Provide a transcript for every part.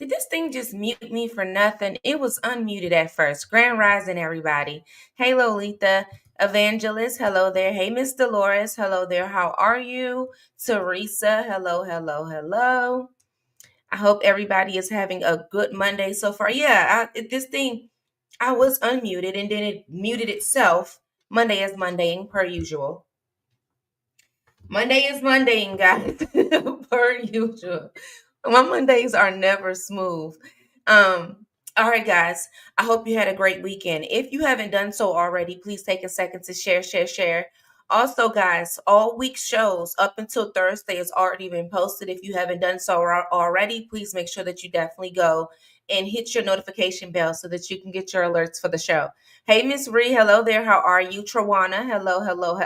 Did this thing just mute me for nothing? It was unmuted at first. Grand Rising, everybody. Hey, Lolita. Evangelist, hello there. Hey, Miss Dolores, hello there. How are you? Teresa, hello, hello, hello. I hope everybody is having a good Monday so far. Yeah, this thing, I was unmuted and then it muted itself. Monday is Mondaying per usual. Monday is Mondaying, guys, per usual. My Mondays are never smooth. All right, guys. I hope you had a great weekend. If you haven't done so already, please take a second to share. Also, guys, all week shows up until Thursday has already been posted. If you haven't done so already, please make sure that you definitely go and hit your notification bell so that you can get your alerts for the show. Hey, Miss Ree, hello there. How are you? Trawana, hello.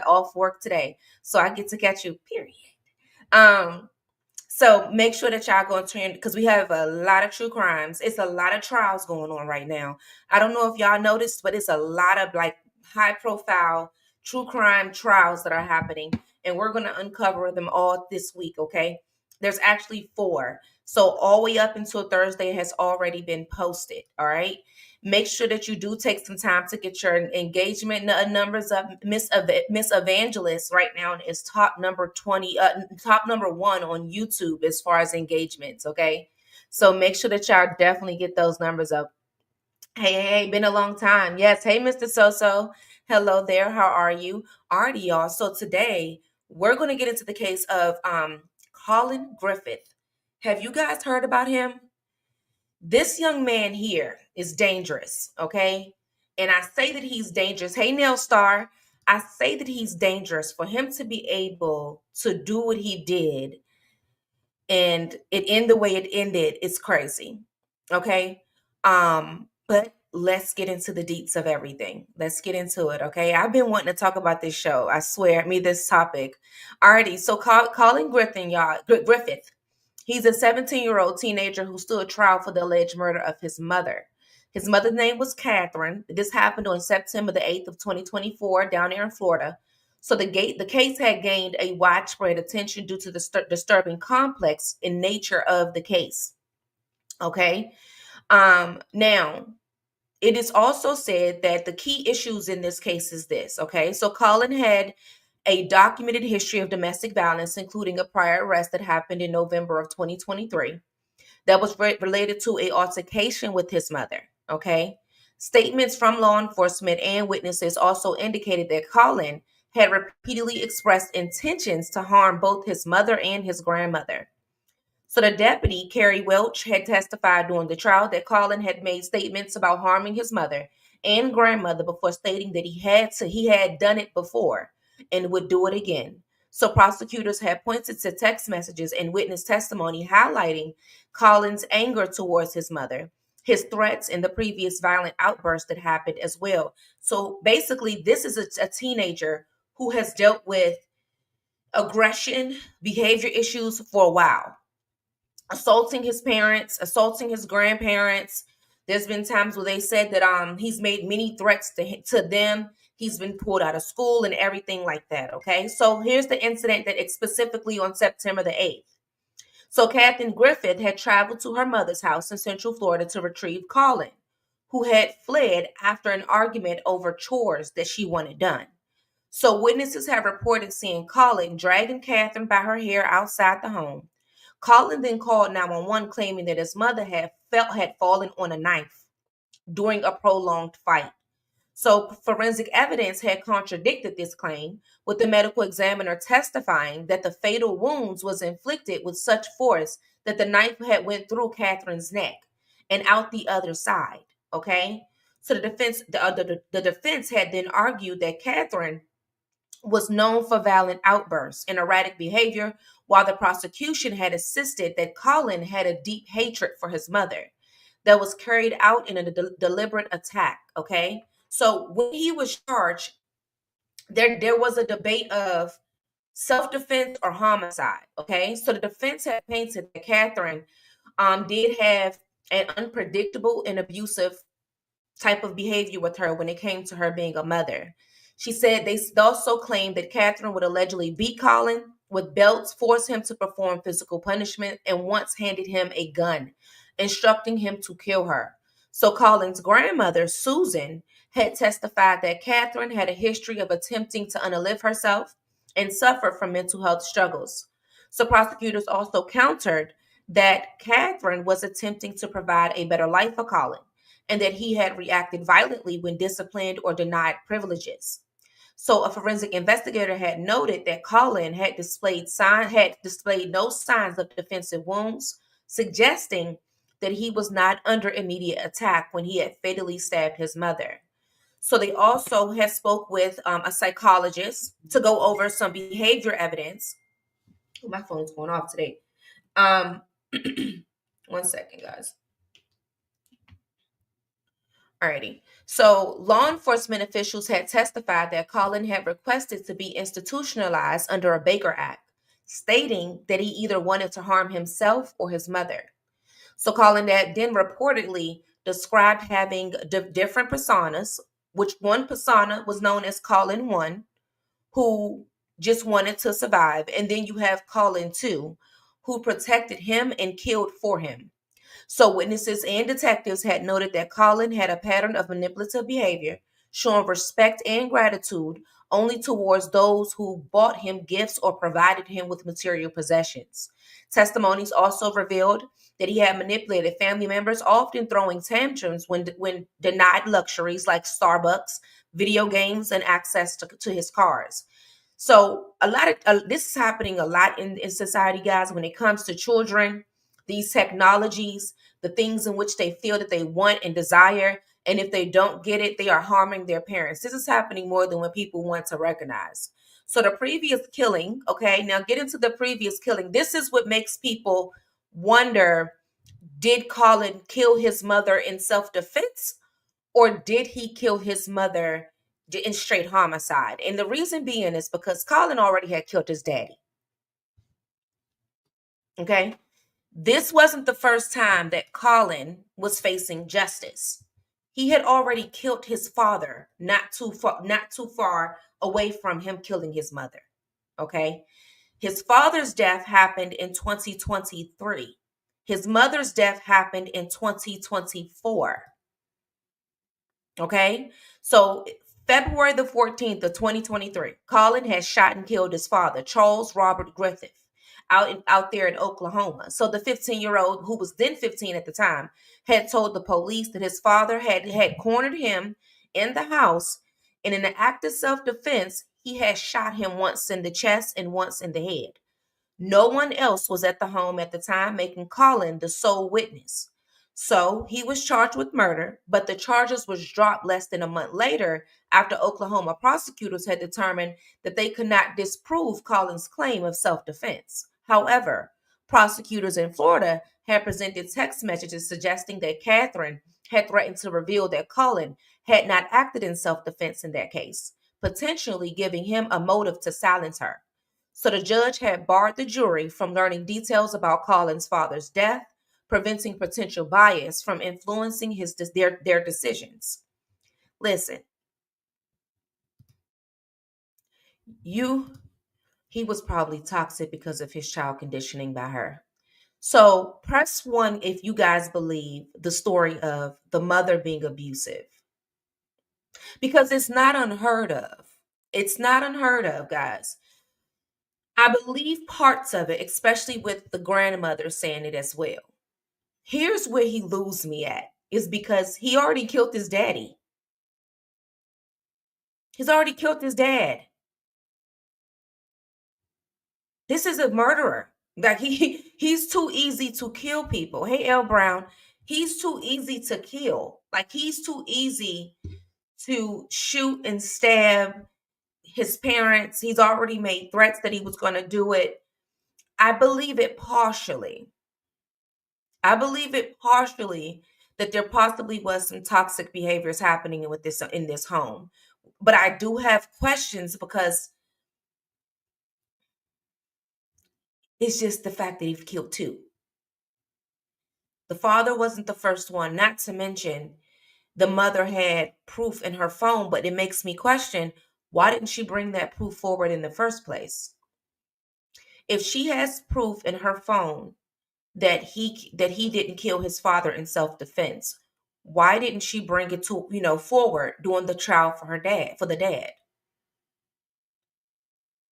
Off work today, so I get to catch you. Period. Um, so make sure that y'all go and turn because we have a lot of true crimes. It's a lot of trials going on right now. I don't know if y'all noticed, but it's a lot of like high profile true crime trials that are happening. And we're gonna uncover them all this week, okay? There's actually 4. So all the way up until Thursday has already been posted. All right. Make sure that you do take some time to get your engagement numbers up. Miss Evangelist right now is top number 20, top number 1 on YouTube as far as engagements. Okay, so make sure that y'all definitely get those numbers up. Hey, been a long time. Yes. Hey, Mr. Soso. Hello there. How are you? Alrighty, y'all. So today we're going to get into the case of Collin Griffith. Have you guys heard about him? This young man here is dangerous, okay? And I say that he's dangerous. Hey, Nail Star, I say that he's dangerous for him to be able to do what he did and it end the way it ended. It's crazy, okay? But let's get into the deets of everything. Let's get into it, okay? I've been wanting to talk about this show. I swear, this topic. Alrighty, so Collin Griffith, y'all, Griffith. He's a 17-year-old teenager who stood trial for the alleged murder of his mother. His mother's name was Catherine. This happened on September the 8th of 2024 down there in Florida. So the case had gained a widespread attention due to the disturbing complex in nature of the case. Okay. Now, it is also said that the key issues in this case is this. Okay. So Collin had a documented history of domestic violence, including a prior arrest that happened in November of 2023 that was related to a altercation with his mother. Okay. Statements from law enforcement and witnesses also indicated that Collin had repeatedly expressed intentions to harm both his mother and his grandmother. So the deputy, Carrie Welch, had testified during the trial that Collin had made statements about harming his mother and grandmother before stating that he had done it before and would do it again. So prosecutors had pointed to text messages and witness testimony highlighting Collin's anger towards his mother, his threats, and the previous violent outburst that happened as well. So basically, this is a teenager who has dealt with aggression, behavior issues for a while, assaulting his parents, assaulting his grandparents. There's been times where they said that he's made many threats to them. He's been pulled out of school and everything like that. Okay, so here's the incident that specifically on September the 8th. So Catherine Griffith had traveled to her mother's house in Central Florida to retrieve Collin, who had fled after an argument over chores that she wanted done. So witnesses have reported seeing Collin dragging Catherine by her hair outside the home. Collin then called 911 claiming that his mother had fallen on a knife during a prolonged fight. So forensic evidence had contradicted this claim, with the medical examiner testifying that the fatal wounds was inflicted with such force that the knife had went through Catherine's neck and out the other side. Okay, so the defense had then argued that Catherine was known for violent outbursts and erratic behavior, while the prosecution had insisted that Collin had a deep hatred for his mother that was carried out in a deliberate attack. Okay, so when he was charged, there was a debate of self-defense or homicide. Okay, so the defense had painted that Catherine did have an unpredictable and abusive type of behavior with her when it came to her being a mother. She said they also claimed that Catherine would allegedly beat Collin with belts, force him to perform physical punishment, and once handed him a gun. instructing him to kill her. So Collin's grandmother, Susan, had testified that Catherine had a history of attempting to unalive herself and suffered from mental health struggles. So prosecutors also countered that Catherine was attempting to provide a better life for Collin and that he had reacted violently when disciplined or denied privileges. So a forensic investigator had noted that Collin had displayed no signs of defensive wounds, suggesting that he was not under immediate attack when he had fatally stabbed his mother. So they also had spoke with a psychologist to go over some behavior evidence. Oh, my phone's going off today. Um, 1 second, guys. Alrighty. So law enforcement officials had testified that Collin had requested to be institutionalized under a Baker Act, stating that he either wanted to harm himself or his mother. So Collin had then reportedly described having different personas, which one persona was known as Collin 1, who just wanted to survive, and then you have Collin 2, who protected him and killed for him. So witnesses and detectives had noted that Collin had a pattern of manipulative behavior, showing respect and gratitude only towards those who bought him gifts or provided him with material possessions. Testimonies also revealed that he had manipulated family members, often throwing tantrums when denied luxuries like Starbucks, video games, and access to his cars. So a lot of this is happening a lot in society, guys, when it comes to children, these technologies, the things in which they feel that they want and desire. And if they don't get it, they are harming their parents. This is happening more than what people want to recognize. So the previous killing, okay, now get into the previous killing. This is what makes people wonder, did Collin kill his mother in self-defense, or did he kill his mother in straight homicide? And the reason being is because Collin already had killed his daddy. Okay. This wasn't the first time that Collin was facing justice. He had already killed his father not too far away from him killing his mother. Okay? His father's death happened in 2023. His mother's death happened in 2024. Okay? So February the 14th of 2023, Collin has shot and killed his father, Charles Robert Griffith, out there in Oklahoma. So the 15-year-old, who was then 15 at the time, had told the police that his father had cornered him in the house, and in an act of self-defense, he had shot him once in the chest and once in the head. No one else was at the home at the time, making Collin the sole witness. So he was charged with murder, but the charges was dropped less than a month later after Oklahoma prosecutors had determined that they could not disprove Collin's claim of self-defense. However, prosecutors in Florida had presented text messages suggesting that Catherine had threatened to reveal that Collin had not acted in self-defense in that case, potentially giving him a motive to silence her. So the judge had barred the jury from learning details about Collin's father's death, preventing potential bias from influencing their decisions. Listen, he was probably toxic because of his child conditioning by her. So press 1 if you guys believe the story of the mother being abusive. Because it's not unheard of. It's not unheard of, guys. I believe parts of it, especially with the grandmother saying it as well. Here's where he loses me at, is because he already killed his daddy. He's already killed his dad. This is a murderer. Like he's too easy to kill people. Hey, L. Brown, he's too easy to kill. Like he's too easy to shoot and stab his parents. He's already made threats that he was going to do it. I believe it partially. That there possibly was some toxic behaviors happening with this in this home. But I do have questions because it's just the fact that he killed two. The father wasn't the first one, not to mention the mother had proof in her phone, but it makes me question, why didn't she bring that proof forward in the first place? If she has proof in her phone that he didn't kill his father in self-defense. Why didn't she bring it to, forward during the trial for the dad,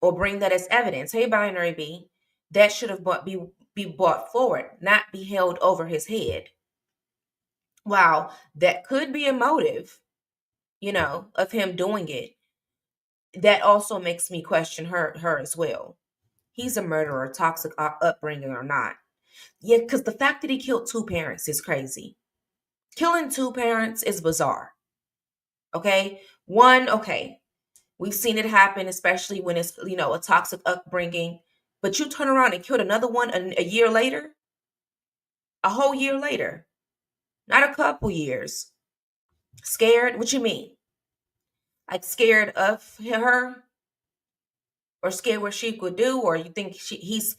or bring that as evidence? Hey, binary B, that should have be brought forward, not be held over his head. Wow, that could be a motive, of him doing it. That also makes me question her as well. He's a murderer, toxic upbringing or not. Yeah, because the fact that he killed two parents is crazy. Killing two parents is bizarre. Okay? One, okay, we've seen it happen, especially when it's, a toxic upbringing. But you turn around and killed another one a year later, a whole year later, not a couple years. Scared? What you mean? Like scared of her, or scared what she could do, or you think she's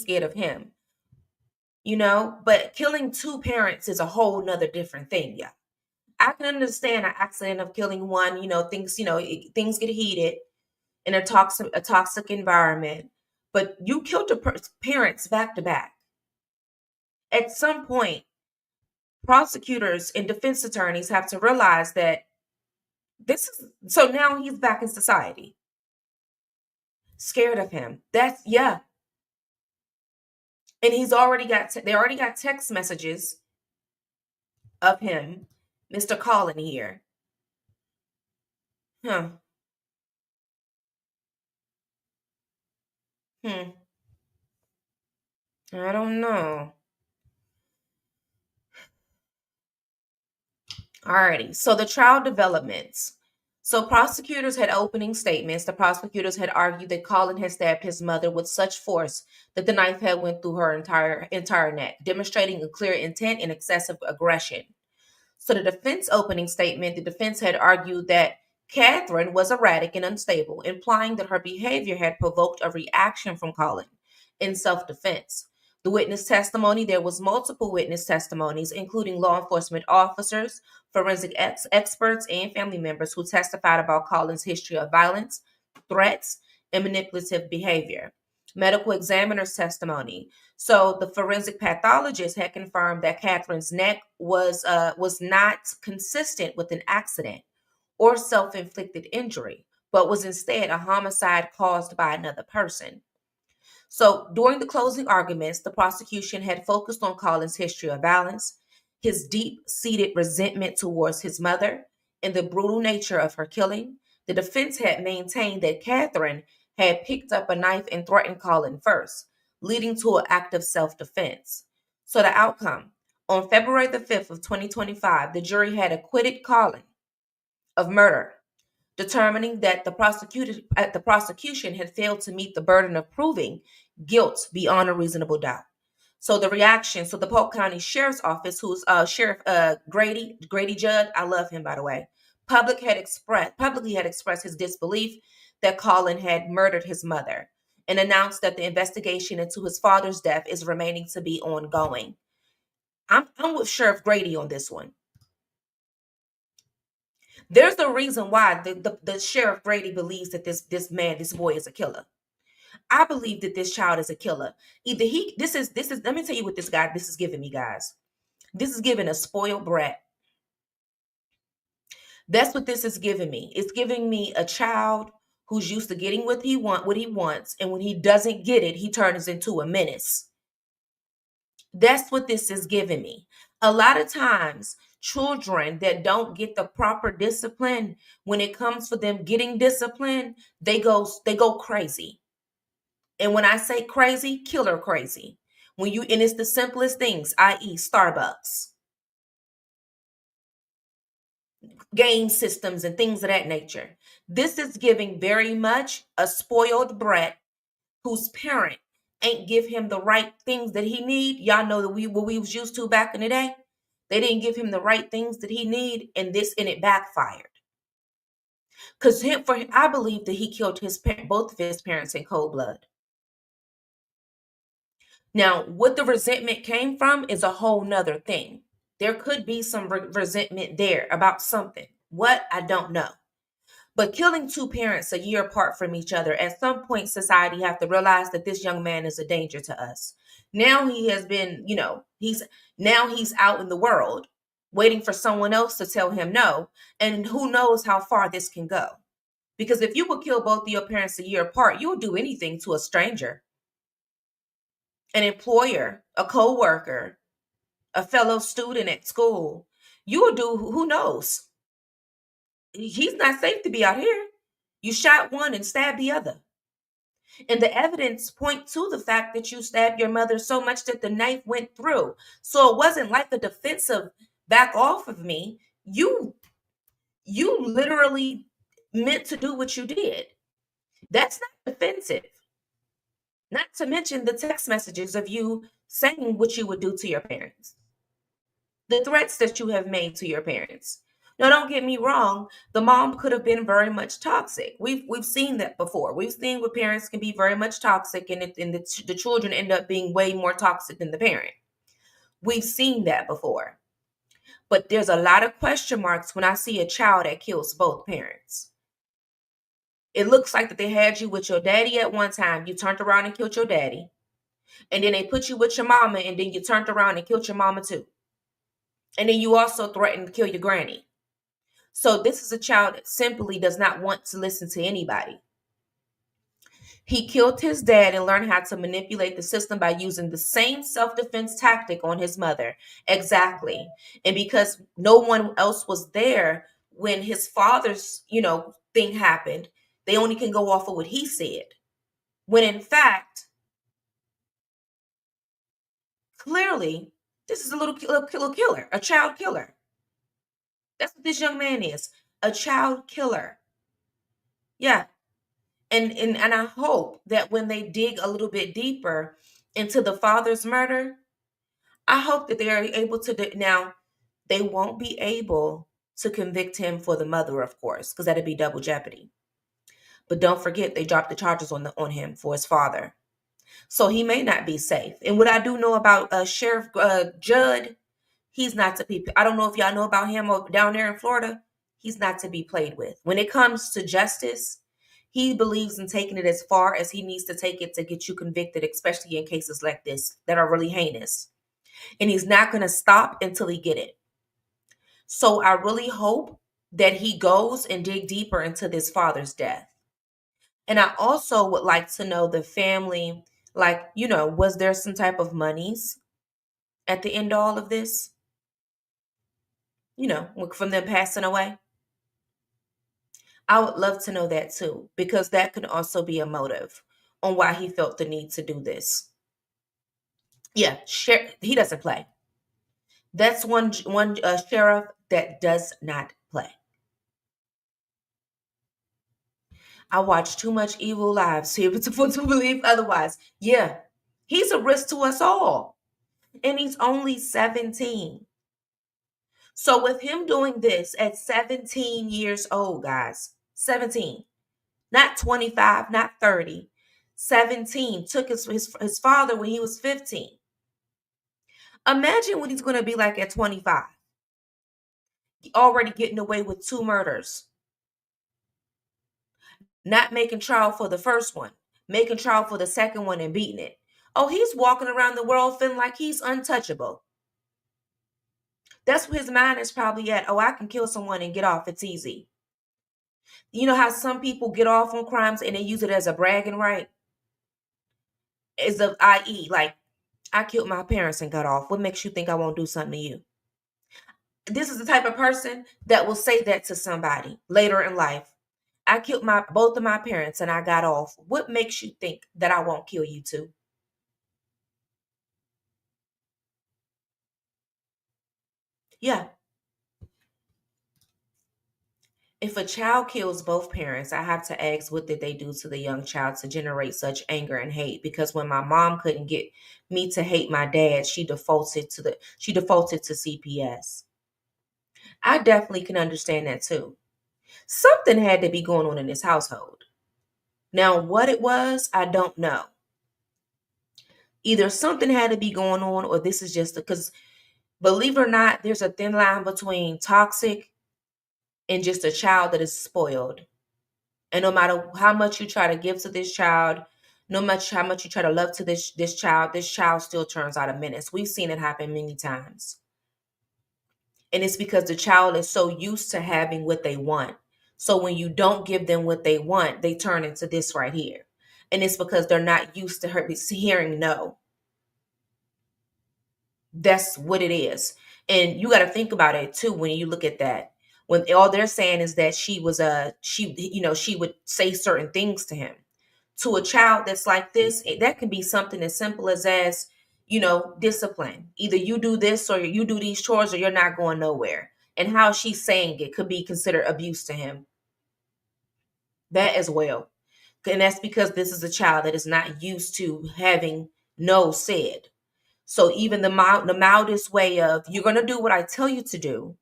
scared of him? But killing two parents is a whole nother different thing. Yeah, I can understand an accident of killing one. Things get heated in a toxic environment, but you killed the parents back to back. At some point, prosecutors and defense attorneys have to realize that this is so. Now he's back in society, scared of him. That's, yeah. And they already got text messages of him, Mr. Collin here. Huh. Hmm. I don't know. Alrighty. So the trial developments. So prosecutors had opening statements. The prosecutors had argued that Collin had stabbed his mother with such force that the knife had went through her entire neck, demonstrating a clear intent and excessive aggression. So the defense opening statement, the defense had argued that Catherine was erratic and unstable, implying that her behavior had provoked a reaction from Collin in self-defense. The witness testimony, there was multiple witness testimonies, including law enforcement officers, forensic experts, and family members who testified about Collin's history of violence, threats, and manipulative behavior. Medical examiner's testimony. So the forensic pathologist had confirmed that Catherine's neck was not consistent with an accident or self-inflicted injury, but was instead a homicide caused by another person. So during the closing arguments, the prosecution had focused on Collin's history of violence, his deep-seated resentment towards his mother, and the brutal nature of her killing. The defense had maintained that Catherine had picked up a knife and threatened Collin first, leading to an act of self-defense. So the outcome: on February the 5th of 2025, the jury had acquitted Collin of murder, determining that the prosecution had failed to meet the burden of proving guilt beyond a reasonable doubt. So the reaction, so the Polk County Sheriff's Office, who's Sheriff Grady Judd, I love him, by the way, publicly had expressed his disbelief that Collin had murdered his mother, and announced that the investigation into his father's death is remaining to be ongoing. I'm with Sheriff Grady on this one. There's the reason why the Sheriff Grady believes that this boy is a killer. I believe that this child is a killer. Either this is, let me tell you what this is giving me, guys. This is giving a spoiled brat. That's what this is giving me. It's giving me a child who's used to getting what he wants, and when he doesn't get it, he turns into a menace. That's what this is giving me. A lot of times, children that don't get the proper discipline, when it comes for them getting discipline, they go crazy. And when I say crazy, killer crazy. And it's the simplest things, i.e. Starbucks, game systems, and things of that nature. This is giving very much a spoiled brat whose parent ain't give him the right things that he need. Y'all know that what we was used to back in the day. They didn't give him the right things that he need, and it backfired. Because I believe that he killed both of his parents in cold blood. Now, what the resentment came from is a whole nother thing. There could be some resentment there about something. What? I don't know. But killing two parents a year apart from each other, at some point, society have to realize that this young man is a danger to us. Now he has been, he's out in the world waiting for someone else to tell him no. And who knows how far this can go. Because if you would kill both of your parents a year apart, you would do anything to a stranger, an employer, a co-worker, a fellow student at school. You will do, who knows? He's not safe to be out here. You shot one and stabbed the other. And the evidence point to the fact that you stabbed your mother so much that the knife went through. So it wasn't like a defensive back off of me. You literally meant to do what you did. That's not defensive. Not to mention the text messages of you saying what you would do to your parents. The threats that you have made to your parents. Now, don't get me wrong. The mom could have been very much toxic. We've seen that before. We've seen where parents can be very much toxic, and the children end up being way more toxic than the parent. We've seen that before. But there's a lot of question marks when I see a child that kills both parents. It looks like that they had you with your daddy at one time. You turned around and killed your daddy. And then they put you with your mama, and then you turned around and killed your mama too. And then you also threatened to kill your granny. So this is a child that simply does not want to listen to anybody. He killed his dad and learned how to manipulate the system by using the same self-defense tactic on his mother. Exactly. And because no one else was there when his father's, thing happened, they only can go off of what he said. When in fact, clearly, this is a little killer, a child killer. That's what this young man is, a child killer. Yeah. And I hope that when they dig a little bit deeper into the father's murder, I hope that they are able to now they won't be able to convict him for the mother, of course, because that'd be double jeopardy. But don't forget they dropped the charges on him for his father. So he may not be safe. And what I do know about Sheriff Judd, he's not to be. I don't know if y'all know about him down there in Florida. He's not to be played with. When it comes to justice, he believes in taking it as far as he needs to take it to get you convicted, especially in cases like this that are really heinous. And he's not going to stop until he get it. So I really hope that he goes and dig deeper into this father's death. And I also would like to know the family, like, was there some type of monies at the end of all of this? From them passing away? I would love to know that too, because that could also be a motive on why he felt the need to do this. Yeah, he doesn't play. That's one sheriff that does not play. I watch too much Evil Lives here to believe otherwise. Yeah, he's a risk to us all. And he's only 17. So with him doing this at 17 years old, guys, 17, not 25, not 30, 17, took his father when he was 15. Imagine what he's going to be like at 25. Already getting away with 2 murders. Not making trial for the first one, making trial for the second one and beating it. Oh, he's walking around the world feeling like he's untouchable. That's where his mind is probably at. Oh, I can kill someone and get off. It's easy. You know how some people get off on crimes and they use it as a bragging right? As of i.e., like, I killed my parents and got off. What makes you think I won't do something to you? This is the type of person that will say that to somebody later in life. I killed both of my parents and I got off. What makes you think that I won't kill you too? Yeah. If a child kills both parents, I have to ask what did they do to the young child to generate such anger and hate? Because when my mom couldn't get me to hate my dad, she defaulted to CPS. I definitely can understand that too. Something had to be going on in this household. Now, what it was, I don't know. Either something had to be going on, or this is just because, believe it or not, there's a thin line between toxic and just a child that is spoiled. And no matter how much you try to give to this child, No matter how much you try to love to this child still turns out a menace. We've seen it happen many times. And it's because the child is so used to having what they want. So when you don't give them what they want, they turn into this right here. And it's because they're not used to hearing no. That's what it is. And you got to think about it too when you look at that. When all they're saying is that she would say certain things to him. To a child that's like this, that can be something as simple as discipline. Either you do this or you do these chores or you're not going nowhere. And how she's saying it could be considered abuse to him. That as well. And that's because this is a child that is not used to having no said. So even the mildest way of you're going to do what I tell you to do,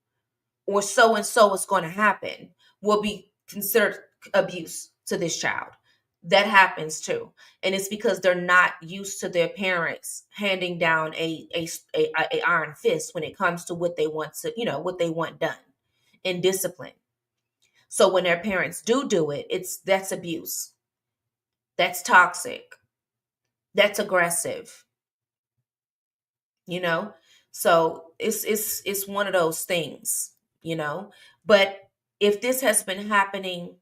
or so and so is going to happen, will be considered abuse to this child. That happens too, and it's because they're not used to their parents handing down a iron fist when it comes to what they want what they want done in discipline. So when their parents do it, that's abuse. That's toxic. That's aggressive. you know so it's one of those things. But if this has been happening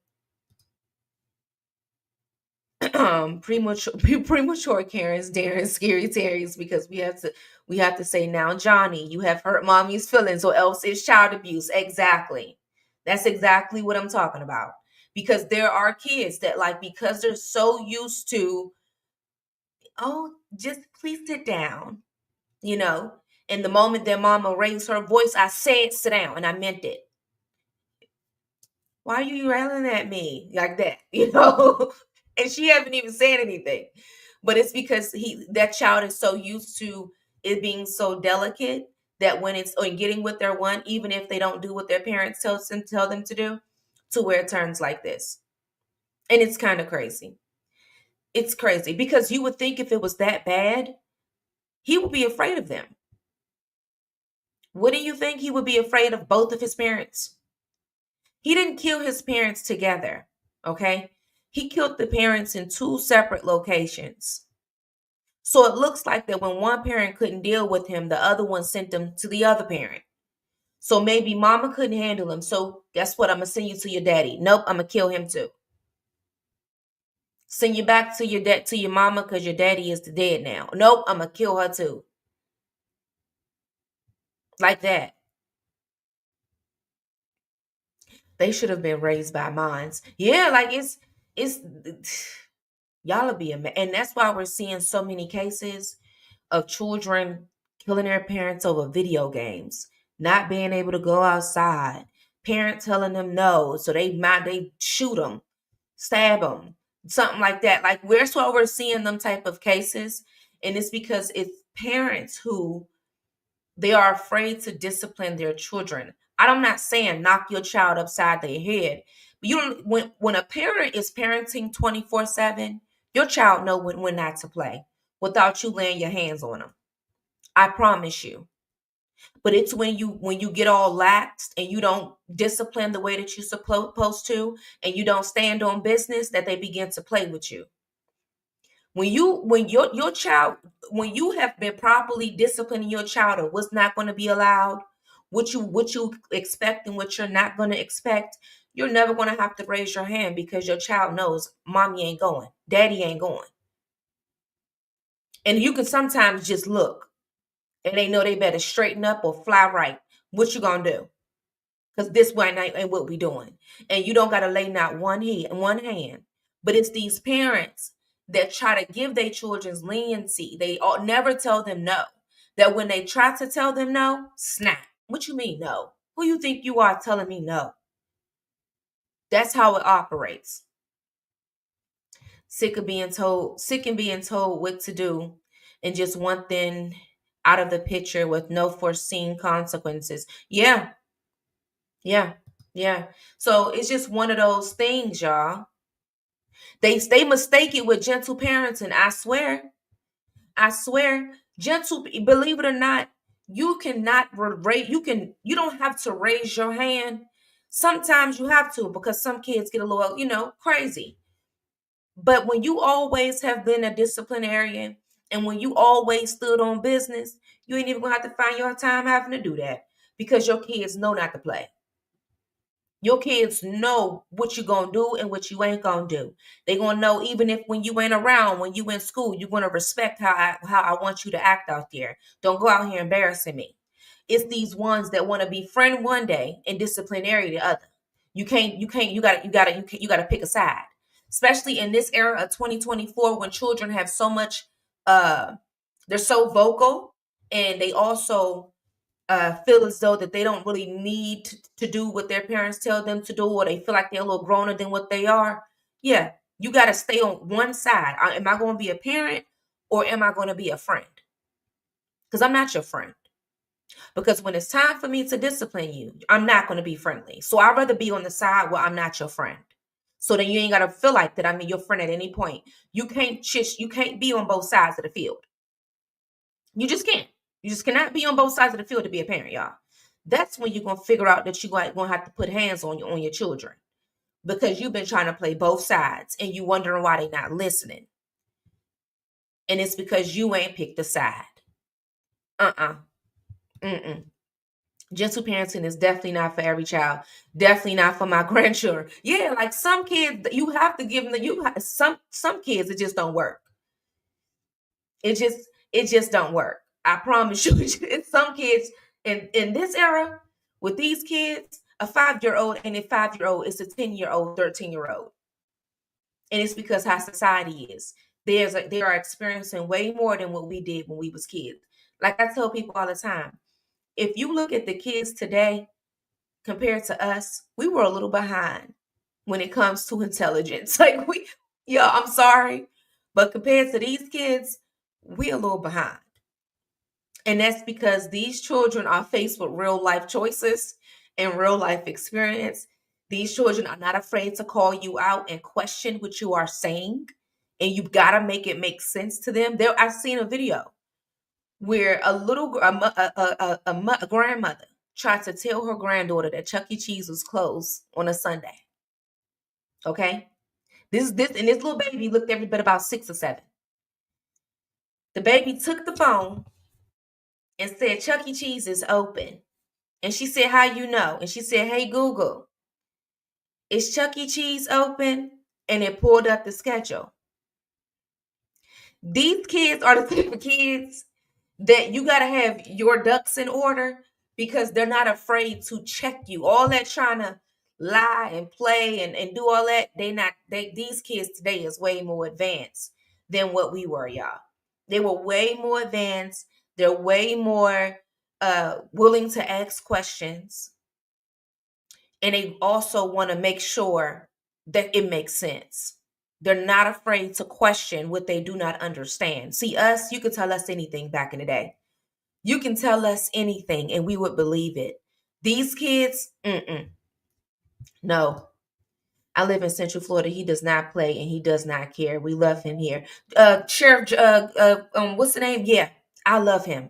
premature Karens, Darren, scary Terrys, because we have to say, now Johnny, you have hurt mommy's feelings, or else it's child abuse. Exactly. That's exactly what I'm talking about. Because there are kids that, like, because they're so used to, oh, just please sit down. you know, and the moment their mama raised her voice, I said, sit down, and I meant it. Why are you yelling at me like that? And she haven't even said anything. But it's because that child is so used to it being so delicate that when it's on getting what they want, even if they don't do what their parents tell them to do, to where it turns like this. And it's kind of crazy. It's crazy because you would think if it was that bad, he would be afraid of them. Wouldn't you think he would be afraid of both of his parents? He didn't kill his parents together, okay? He killed the parents in two separate locations. So it looks like that when one parent couldn't deal with him, the other one sent him to the other parent. So maybe mama couldn't handle him. So guess what? I'm going to send you to your daddy. Nope, I'm going to kill him too. Send you back to your mama because your daddy is dead now. Nope, I'm going to kill her too. Like that. They should have been raised by minds. Yeah, like it's y'all will be and that's why we're seeing so many cases of children killing their parents over video games, not being able to go outside, parents telling them no, so they shoot them, stab them, something like that. Like that's why we're seeing them type of cases, and it's because it's parents who they are afraid to discipline their children. I'm not saying knock your child upside their head, but you don't. When a parent is parenting 24/7, your child know when not to play without you laying your hands on them. I promise you. But it's when you get all laxed and you don't discipline the way that you're supposed to, and you don't stand on business, that they begin to play with you. When your child, when you have been properly disciplining your child of what's not going to be allowed, what you expect and what you're not going to expect, you're never going to have to raise your hand because your child knows mommy ain't going, daddy ain't going. And you can sometimes just look and they know they better straighten up or fly right. What you gonna do? Because this one ain't what we doing. And you don't gotta lay not one hand. But it's these parents that try to give their children's leniency. They all never tell them no. That when they try to tell them no, snap. What you mean no? Who you think you are telling me no? That's how it operates. Sick and being told what to do and just one thing out of the picture with no foreseen consequences. Yeah, yeah, yeah. So it's just one of those things, y'all. They mistake it with gentle parenting. I swear, gentle. Believe it or not, you cannot raise. You don't have to raise your hand. Sometimes you have to because some kids get a little, crazy. But when you always have been a disciplinarian and when you always stood on business, you ain't even gonna have to find your time having to do that because your kids know not to play. Your kids know what you're gonna do and what you ain't gonna do. They gonna know even if when you ain't around, when you in school, you're gonna respect how I want you to act out there. Don't go out here embarrassing me. It's these ones that want to be friend one day and disciplinary the other. You gotta pick a side. Especially in this era of 2024 when children have so much they're so vocal and they also feel as though that they don't really need to do what their parents tell them to do, or they feel like they're a little growner than what they are. Yeah, you got to stay on one side. Am I going to be a parent or am I going to be a friend? Because I'm not your friend. Because when it's time for me to discipline you, I'm not going to be friendly. So I'd rather be on the side where I'm not your friend. So then you ain't got to feel like that I'm your friend at any point. You can't be on both sides of the field. You just can't. You just cannot be on both sides of the field to be a parent, y'all. That's when you're gonna figure out that you're gonna have to put hands on your children because you've been trying to play both sides and you wondering why they're not listening. And it's because you ain't picked a side. Mm-mm. Gentle parenting is definitely not for every child. Definitely not for my grandchildren. Yeah, like some kids, you have to give them. Some kids it just don't work. It just don't work. I promise you. It's some kids in this era with these kids, a 5-year-old and a 5-year-old is a 10-year-old, 13-year-old. And it's because how society is. They are experiencing way more than what we did when we was kids. Like I tell people all the time, if you look at the kids today compared to us, we were a little behind when it comes to intelligence. Yeah, I'm sorry, but compared to these kids, we a little behind. And that's because these children are faced with real life choices and real life experience. These children are not afraid to call you out and question what you are saying. And you've got to make it make sense to them. I've seen a video where a grandmother tried to tell her granddaughter that Chuck E. Cheese was closed on a Sunday. Okay, and this little baby looked every bit about 6 or 7. The baby took the phone and said, "Chuck E. Cheese is open." And she said, "How you know?" And she said, "Hey, Google, is Chuck E. Cheese open?" And it pulled up the schedule. These kids are the type of kids that you got to have your ducks in order because they're not afraid to check you. All that trying to lie and play and do all that, these kids today is way more advanced than what we were, y'all. They were way more advanced. They're way more willing to ask questions. And they also want to make sure that it makes sense. They're not afraid to question what they do not understand. See, us, you could tell us anything back in the day. You can tell us anything and we would believe it. These kids, no. I live in Central Florida. He does not play and he does not care. We love him here. Sheriff, what's the name? Yeah, I love him.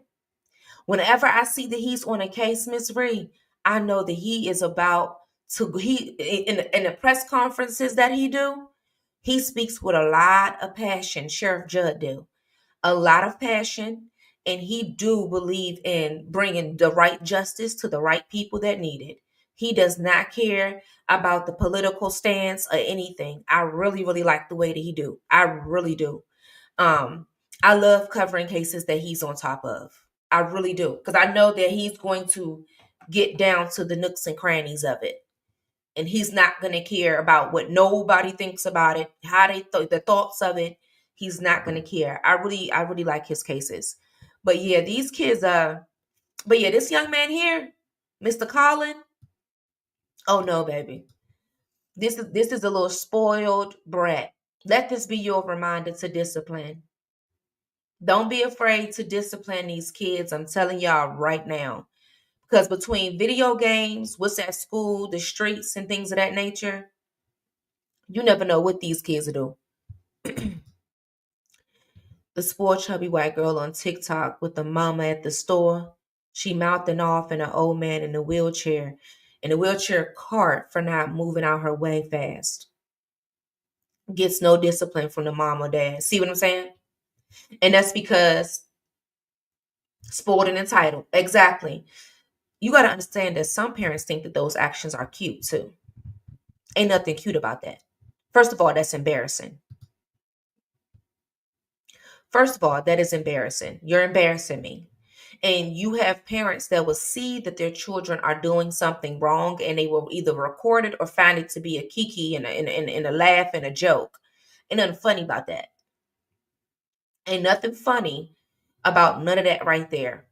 Whenever I see that he's on a case, Miss Reed, I know that he is about to. In the press conferences that he do, he speaks with a lot of passion. Sheriff Judd do a lot of passion, and he do believe in bringing the right justice to the right people that need it. He does not care about the political stance or anything. I really, really like the way that he do. I really do. Um, I love covering cases that he's on top of. I really do. Because I know that he's going to get down to the nooks and crannies of it. And he's not going to care about what nobody thinks about it, how the thoughts of it. He's not going to care. I really like his cases. But yeah, these kids, but yeah, this young man here, Mr. Collin, oh no, baby. This is a little spoiled brat. Let this be your reminder to discipline. Don't be afraid to discipline these kids. I'm telling y'all right now. Because between video games, what's at school, the streets, and things of that nature, you never know what these kids will do. The spoiled chubby white girl on TikTok with the mama at the store. She mouthing off at an old man in the wheelchair cart for not moving out her way fast. gets no discipline from the mom or dad. See what I'm saying? And that's because spoiled and entitled. Exactly. You got to understand that some parents think that those actions are cute too. Ain't nothing cute about that. First of all, that's embarrassing. First of all, that is embarrassing. You're embarrassing me. And you have parents that will see that their children are doing something wrong and they will either record it or find it to be a kiki and a laugh and a joke. Ain't nothing funny about that. Ain't nothing funny about none of that right there.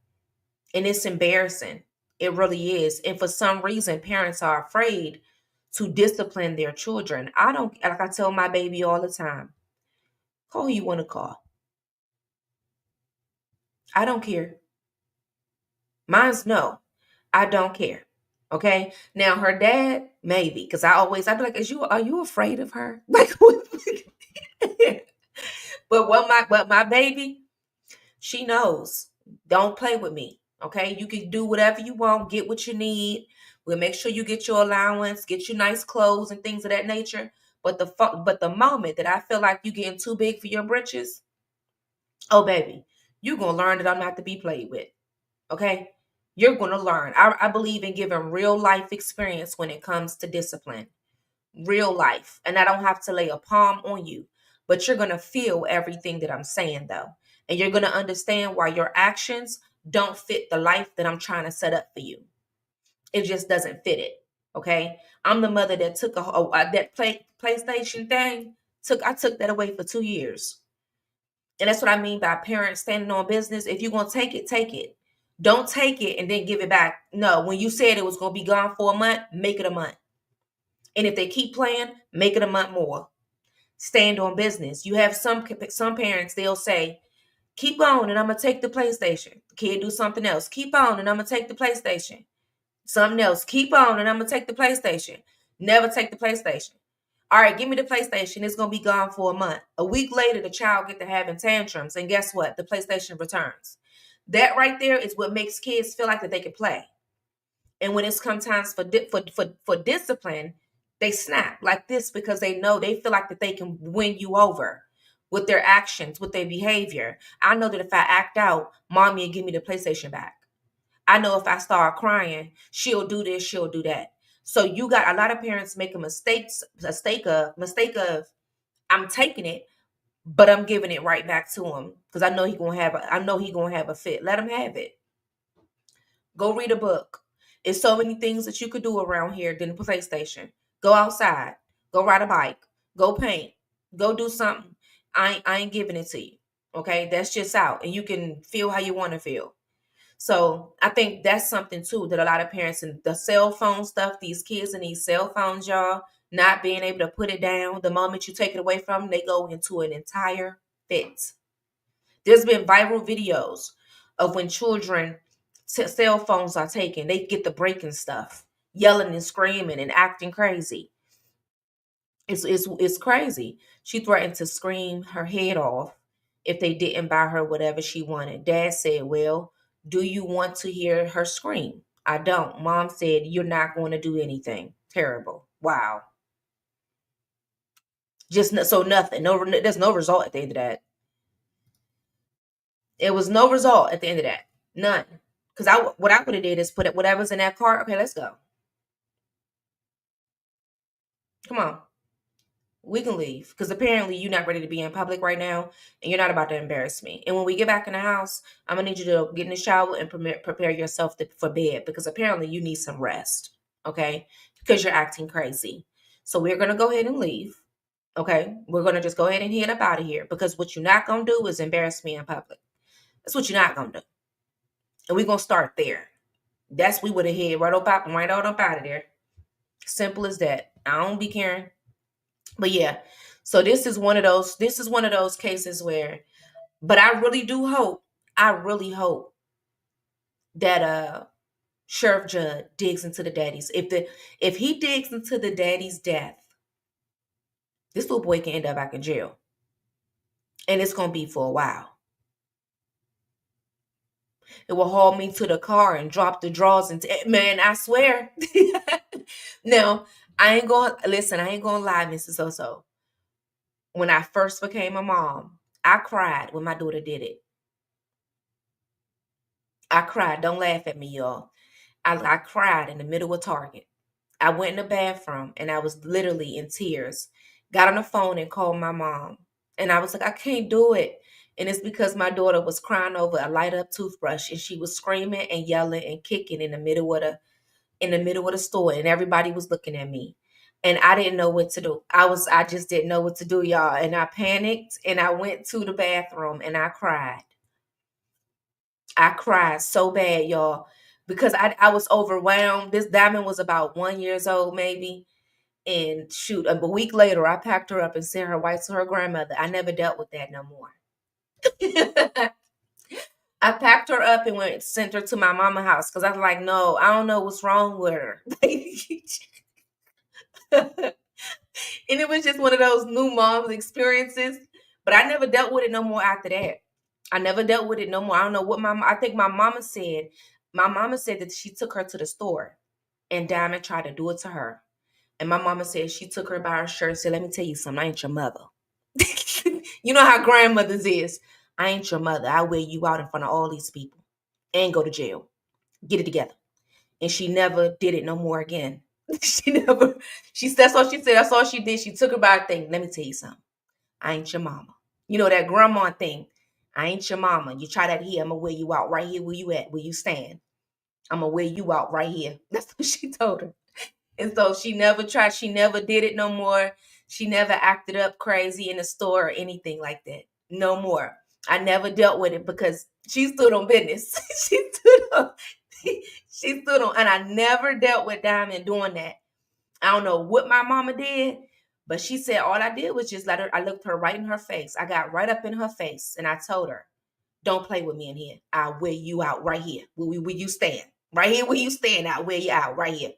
And it's embarrassing. It really is. And for some reason, parents are afraid to discipline their children. I don't, like I tell my baby all the time, call who you want to call. I don't care. Mine's no. I don't care. Okay. Now her dad, maybe, because I'd be like, are you afraid of her? Like but my baby, she knows. Don't play with me. Okay. You can do whatever you want, get what you need. We'll make sure you get your allowance, get you nice clothes and things of that nature. But the moment that I feel like you getting too big for your britches, oh baby, you're gonna learn that I'm not to be played with. Okay? You're going to learn. I believe in giving real life experience when it comes to discipline. Real life. And I don't have to lay a palm on you. But you're going to feel everything that I'm saying, though. And you're going to understand why your actions don't fit the life that I'm trying to set up for you. It just doesn't fit it. Okay? I'm the mother that took that PlayStation thing. I took that away for 2 years. And that's what I mean by parents standing on business. If you're going to take it, take it. Don't take it and then give it back. No, when you said it was going to be gone for a month, make it a month. And if they keep playing, make it a month more. Stand on business. You have some parents, they'll say, keep on and I'm going to take the PlayStation. The kid do something else. Keep on and I'm going to take the PlayStation. Something else. Keep on and I'm going to take the PlayStation. Never take the PlayStation. All right, give me the PlayStation. It's going to be gone for a month. A week later, the child get to having tantrums. And guess what? The PlayStation returns. That right there is what makes kids feel like that they can play. And when it's come times for discipline, they snap like this because they know they feel like that they can win you over with their actions, with their behavior. I know that if I act out, mommy will give me the PlayStation back. I know if I start crying, she'll do this, she'll do that. So you got a lot of parents make a mistake of I'm taking it, but I'm giving it right back to him because I know he gonna have a fit. Let him have it. Go read a book. It's so many things that you could do around here than the PlayStation. Go outside. Go ride a bike. Go paint. Go do something. I ain't giving it to you. Okay, that's just out, and you can feel how you want to feel. So I think that's something too that a lot of parents and the cell phone stuff, these kids and these cell phones, y'all, not being able to put it down. The moment you take it away from them, they go into an entire fit. There's been viral videos of when children cell phones are taken, they get the breaking stuff, yelling and screaming and acting crazy. It's crazy. She threatened to scream her head off if they didn't buy her whatever she wanted. Dad said, "Well, do you want to hear her scream?" "I don't." Mom said, "You're not going to do anything." Terrible. Wow. So nothing. No, there's no result at the end of that. It was no result at the end of that. None. Because what I would have did is put it whatever's in that cart. Okay, let's go. Come on. We can leave because apparently you're not ready to be in public right now and you're not about to embarrass me. And when we get back in the house, I'm gonna need you to get in the shower and prepare yourself for bed because apparently you need some rest. Okay, because you're acting crazy. So we're gonna go ahead and leave. Okay, we're gonna just go ahead and head up out of here because what you're not gonna do is embarrass me in public. That's what you're not gonna do. And we're gonna start there. We would have head right on up out of there. Simple as that. I don't be caring. But yeah, so this is one of those cases where, but I really hope that Sheriff Judd digs into the daddies. If he digs into the daddy's death, this little boy can end up back in jail. And it's gonna be for a while. It will haul me to the car and drop the drawers and man, I swear. Now, I ain't gonna lie, Mrs. So. when I first became a mom, I cried when my daughter did it. I cried. Don't laugh at me, y'all. I cried in the middle of Target. I went in the bathroom and I was literally in tears. Got on the phone and called my mom. And I was like, I can't do it. And it's because my daughter was crying over a light up toothbrush and she was screaming and yelling and kicking in the middle of the store, and everybody was looking at me. And I didn't know what to do. I just didn't know what to do, y'all. And I panicked and I went to the bathroom and I cried. I cried so bad, y'all, because I was overwhelmed. This Diamond was about 1 years old, maybe. And shoot, a week later, I packed her up and sent her right to her grandmother. I never dealt with that no more. I packed her up and sent her to my mama house because I was like, no, I don't know what's wrong with her. And it was just one of those new mom's experiences. But I never dealt with it no more after that. I never dealt with it no more. I don't know what I think my mama said. My mama said that she took her to the store and Diamond tried to do it to her. And my mama said she took her by her shirt and said, let me tell you something, I ain't your mother. You know how grandmothers is. I ain't your mother. I wear you out in front of all these people and go to jail. Get it together. And she never did it no more again. That's all she said. That's all she did. She took her by a thing. Let me tell you something. I ain't your mama. You know that grandma thing. I ain't your mama. You try that here, I'm gonna wear you out right here where you at, where you stand. I'm gonna wear you out right here. That's what she told her. And so she never did it no more. She never acted up crazy in the store or anything like that. No more. I never dealt with it because she stood on business. She stood on, and I never dealt with Diamond doing that. I don't know what my mama did, but she said all I did was just I looked her right in her face. I got right up in her face and I told her, don't play with me in here. I'll wear you out right here. Where you stand. Right here where you stand, I'll wear you out right here.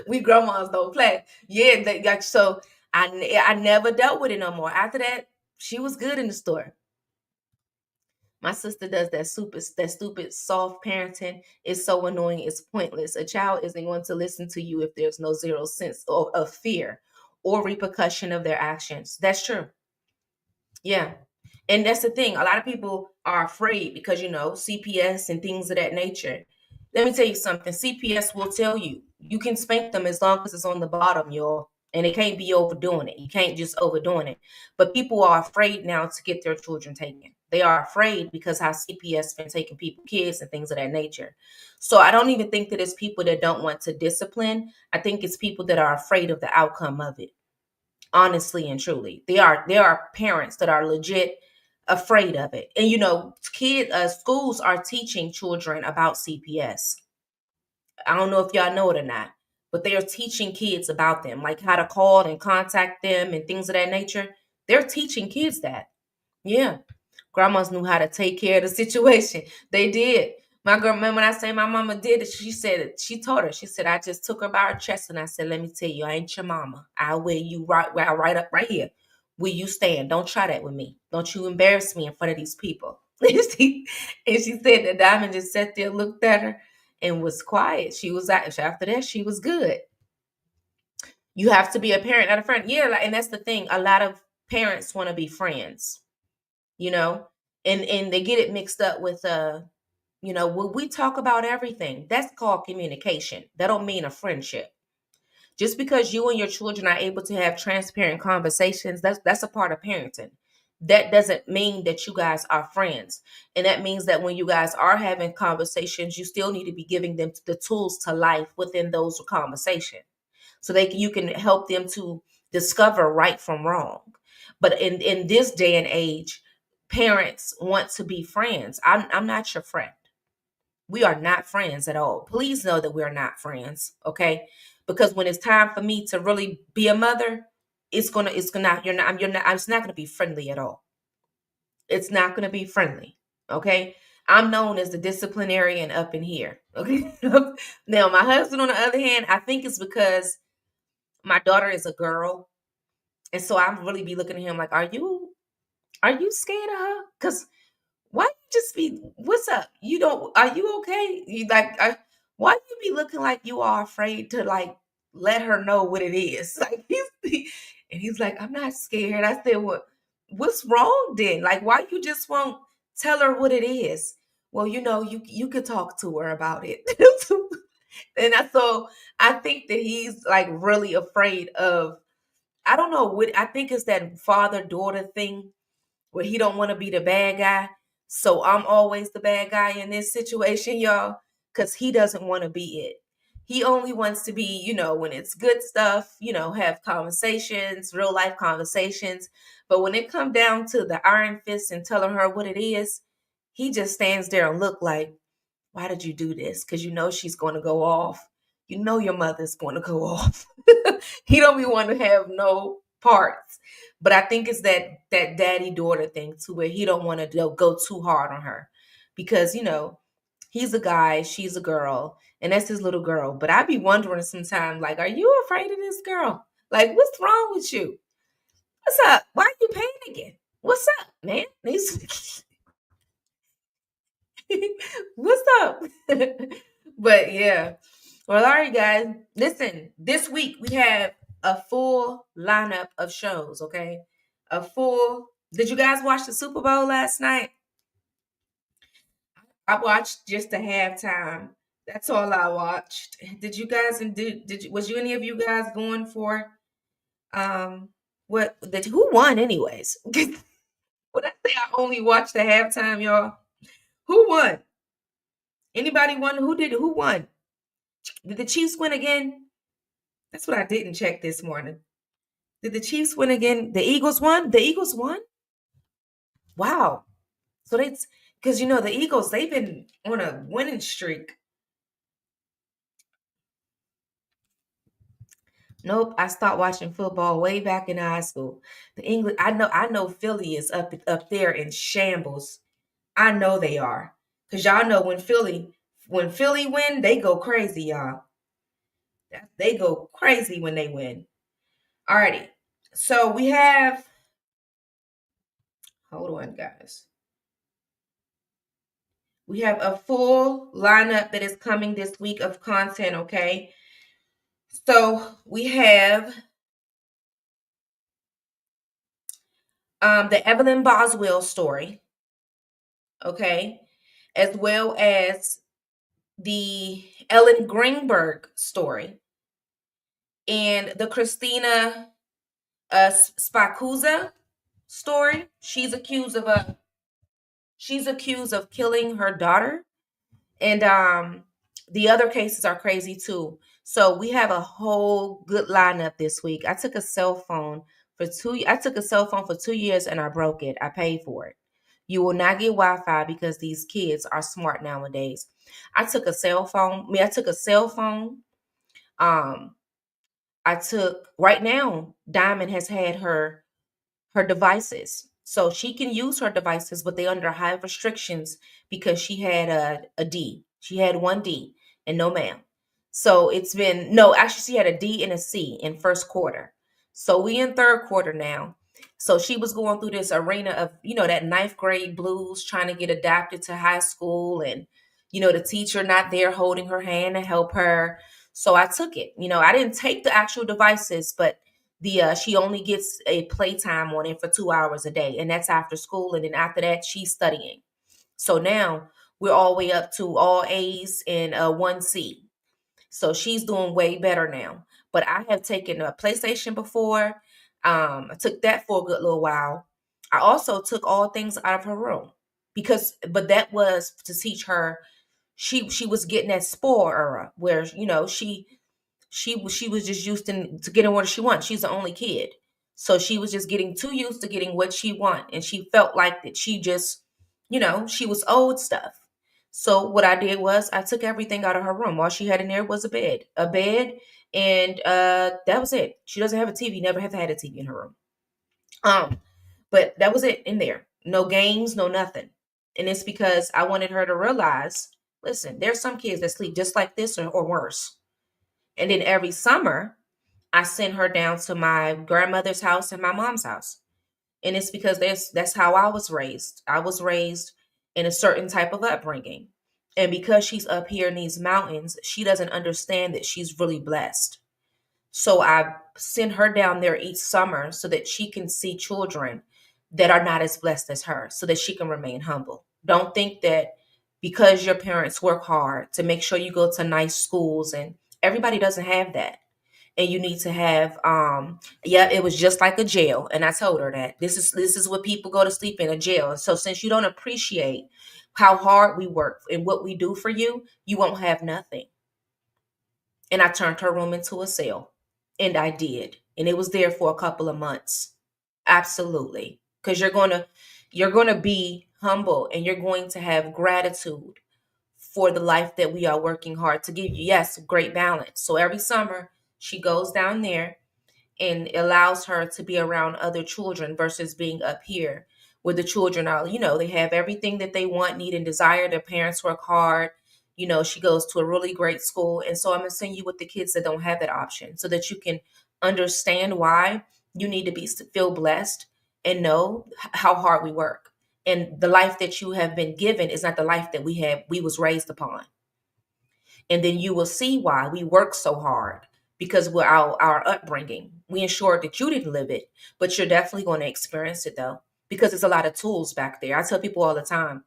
We grandmas don't play. Yeah, so I never dealt with it no more. After that, she was good in the store. My sister does that stupid soft parenting. It's so annoying. It's pointless. A child isn't going to listen to you if there's no zero sense of fear or repercussion of their actions. That's true. Yeah. And that's the thing. A lot of people are afraid because, CPS and things of that nature. Let me tell you something. CPS will tell you you can spank them as long as it's on the bottom, y'all. And it can't be overdoing it. You can't just overdoing it. But people are afraid now to get their children taken. They are afraid because how CPS been taking kids and things of that nature. So I don't even think that it's people that don't want to discipline. I think it's people that are afraid of the outcome of it. Honestly and truly, there are parents that are legit afraid of it. And schools are teaching children about CPS. I don't know if y'all know it or not, but they are teaching kids about them, like how to call and contact them and things of that nature. They're teaching kids that. Yeah. Grandmas knew how to take care of the situation. They did. My girl, remember when I say my mama did it, she told her, she said, I just took her by her chest and I said, let me tell you, I ain't your mama. I'll wear you right up right here. Where you stand. Don't try that with me. Don't you embarrass me in front of these people. And she said that Diamond just sat there, looked at her, and was quiet. After that, she was good. You have to be a parent, not a friend. Yeah, and that's the thing. A lot of parents want to be friends, you know, and they get it mixed up with when we talk about everything. That's called communication. That don't mean a friendship. Just because you and your children are able to have transparent conversations, that's a part of parenting. That doesn't mean that you guys are friends. And that means that when you guys are having conversations, you still need to be giving them the tools to life within those conversations. So you can help them to discover right from wrong. But in this day and age, parents want to be friends. I'm not your friend. We are not friends at all. Please know that we're not friends, okay? Because when it's time for me to really be a mother, it's not gonna be friendly at all. It's not gonna be friendly, okay? I'm known as the disciplinarian up in here, okay? Now, my husband, on the other hand, I think it's because my daughter is a girl, and so I really be looking at him like, are you scared of her? Because why you just be, what's up? Are you okay? Why you be looking like you are afraid to like let her know what it is? Like And he's like, I'm not scared. I said, what's wrong then? Like, why you just won't tell her what it is? Well, you could talk to her about it. So I think that he's like really afraid of, I don't know what, I think it's that father daughter thing where he don't want to be the bad guy. So I'm always the bad guy in this situation, y'all, because he doesn't want to be it. He only wants to be, when it's good stuff, have conversations, real life conversations. But when it come down to the iron fist and telling her what it is, he just stands there and look like, why did you do this? Because she's going to go off. Your mother's going to go off. He don't be want to have no parts. But I think it's that daddy daughter thing too, where he don't want to go too hard on her, because he's a guy, she's a girl, and that's his little girl. But I be wondering sometimes, like, are you afraid of this girl? Like, what's wrong with you? What's up? Why are you panicking? What's up, man? What's up? But yeah. Well, all right, guys. Listen, this week we have a full lineup of shows, okay? Did you guys watch the Super Bowl last night? I watched just the halftime. That's all I watched. Did you guys, and was you any of you guys going for um who won anyways? When I say I only watched the halftime, y'all, who won? Anybody won? Who won? Did the Chiefs win again? That's what I didn't check this morning. Did the Chiefs win again? The Eagles won? The Eagles won? Wow. So that's because the Eagles, they've been on a winning streak. Nope, I stopped watching football way back in high school. The English, I know Philly is up there in shambles. I know they are. Because y'all know when Philly win, they go crazy, y'all. They go crazy when they win. Alrighty. So hold on, guys. We have a full lineup that is coming this week of content, okay? So we have the Evelyn Boswell story, okay? As well as the Ellen Greenberg story and the Christina Spacuza story. She's accused of killing her daughter, and the other cases are crazy too. So we have a whole good lineup this week. I took a cell phone for 2 years and I broke it. I paid for it. You will not get Wi-Fi because these kids are smart nowadays. I took a cell phone. Um, right now, Diamond has had her devices. So she can use her devices, but they under high restrictions because she had a D. She had one D and no ma'am. So it's been no, actually she had a D and a C in first quarter. So we in third quarter now. So she was going through this arena of, that ninth grade blues, trying to get adapted to high school, and, the teacher not there holding her hand to help her. So I took it. I didn't take the actual devices, but she only gets a playtime on it for 2 hours a day, and that's after school. And then after that, she's studying. So now we're all the way up to all A's and 1C. So she's doing way better now. But I have taken a PlayStation before. I took that for a good little while. I also took all things out of her room but that was to teach her. She was getting that spore era where she was just used to getting what she wants. She's the only kid. So she was just getting too used to getting what she want. And she felt like that she just, she was owed stuff. So what I did was I took everything out of her room. All she had in there was a bed. And that was it. She doesn't have a TV, never have had a TV in her room. But that was it in there. No games, no nothing. And it's because I wanted her to realize, listen, there's some kids that sleep just like this or worse. And then every summer, I send her down to my grandmother's house and my mom's house. And it's because that's how I was raised. I was raised in a certain type of upbringing. And because she's up here in these mountains, she doesn't understand that she's really blessed. So I send her down there each summer so that she can see children that are not as blessed as her, so that she can remain humble. Don't think that because your parents work hard to make sure you go to nice schools, and everybody doesn't have that. And you need to have yeah, it was just like a jail. And I told her that this is what people go to sleep in, a jail. So since you don't appreciate how hard we work and what we do for you, you won't have nothing. And I turned her room into a cell. And I did. And it was there for a couple of months. Absolutely. Because you're gonna be humble, and you're going to have gratitude for the life that we are working hard to give you. Yes, great balance. So every summer she goes down there, and allows her to be around other children versus being up here where the children are, they have everything that they want, need, and desire. Their parents work hard. She goes to a really great school. And so I'm going to send you with the kids that don't have that option so that you can understand why you need to feel blessed and know how hard we work. And the life that you have been given is not the life that we was raised upon. And then you will see why we work so hard, because we're our upbringing. We ensured that you didn't live it, but you're definitely going to experience it though, because it's a lot of tools back there. I tell people all the time,